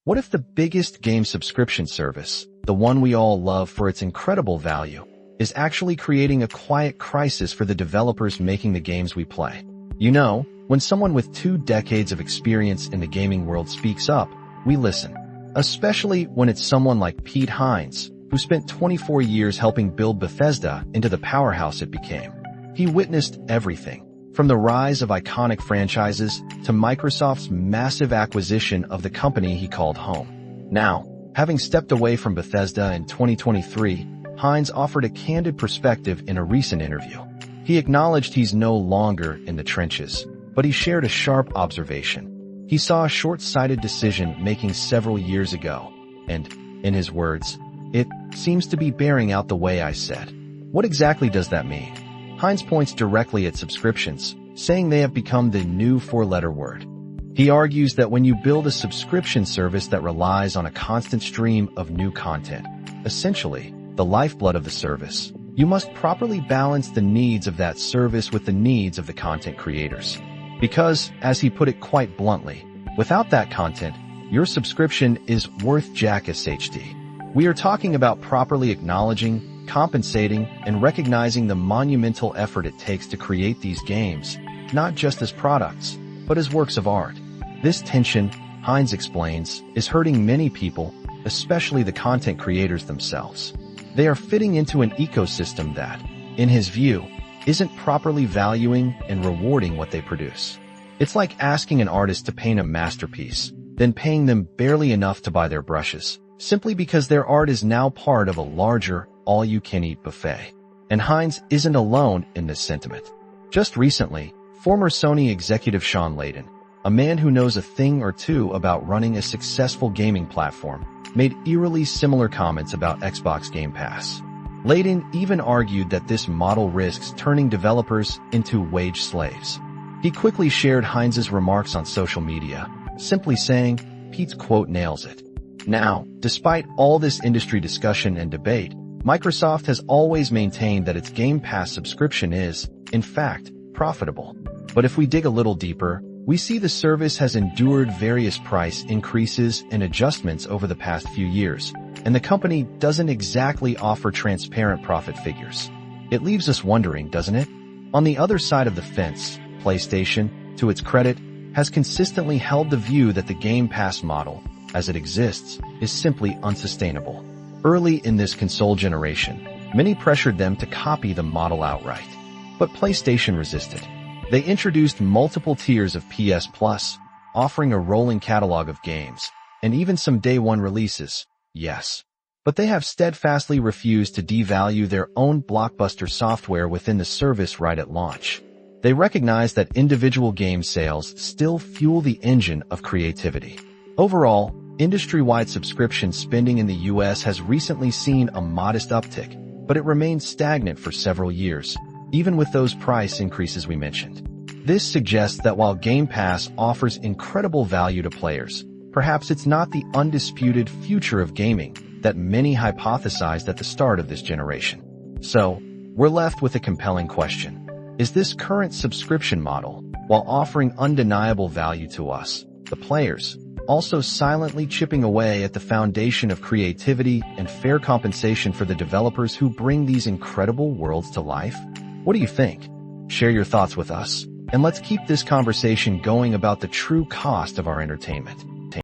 What if the biggest game subscription service, the one we all love for its incredible value, is actually creating a quiet crisis for the developers making the games we play? You know, when someone with 2 decades of experience in the gaming world speaks up, we listen. Especially when it's someone like Pete Hines, who spent 24 years helping build Bethesda into the powerhouse it became. He witnessed everything, from the rise of iconic franchises to Microsoft's massive acquisition of the company he called home. Now, having stepped away from Bethesda in 2023, Hines offered a candid perspective in a recent interview. He acknowledged he's no longer in the trenches, but he shared a sharp observation. He saw a short-sighted decision making several years ago, and, in his words, "It seems to be bearing out the way I said." What exactly does that mean? Hines points directly at subscriptions, saying they have become the new 4-letter word. He argues that when you build a subscription service that relies on a constant stream of new content, essentially the lifeblood of the service, you must properly balance the needs of that service with the needs of the content creators. Because, as he put it quite bluntly, without that content, your subscription is worth jack SHD. We are talking about properly acknowledging, compensating, and recognizing the monumental effort it takes to create these games, not just as products, but as works of art. This tension, Hines explains, is hurting many people, especially the content creators themselves. They are fitting into an ecosystem that, in his view, isn't properly valuing and rewarding what they produce. It's like asking an artist to paint a masterpiece, then paying them barely enough to buy their brushes, simply because their art is now part of a larger, all-you-can-eat buffet. And Hines isn't alone in this sentiment. Just recently, former Sony executive Shawn Layden, a man who knows a thing or two about running a successful gaming platform, made eerily similar comments about Xbox Game Pass. Layden even argued that this model risks turning developers into wage slaves. He quickly shared Hines's remarks on social media, simply saying, "Pete's quote nails it." Now, despite all this industry discussion and debate, Microsoft has always maintained that its Game Pass subscription is, in fact, profitable. But if we dig a little deeper, we see the service has endured various price increases and adjustments over the past few years, and the company doesn't exactly offer transparent profit figures. It leaves us wondering, doesn't it? On the other side of the fence, PlayStation, to its credit, has consistently held the view that the Game Pass model, as it exists, is simply unsustainable. Early in this console generation, many pressured them to copy the model outright. But PlayStation resisted. They introduced multiple tiers of PS Plus, offering a rolling catalog of games, and even some day-one releases, yes. But they have steadfastly refused to devalue their own blockbuster software within the service right at launch. They recognize that individual game sales still fuel the engine of creativity. Overall, industry-wide subscription spending in the US has recently seen a modest uptick, but it remains stagnant for several years, even with those price increases we mentioned. This suggests that while Game Pass offers incredible value to players, perhaps it's not the undisputed future of gaming that many hypothesized at the start of this generation. So, we're left with a compelling question. Is this current subscription model, while offering undeniable value to us, the players, also silently chipping away at the foundation of creativity and fair compensation for the developers who bring these incredible worlds to life? What do you think? Share your thoughts with us, and let's keep this conversation going about the true cost of our entertainment.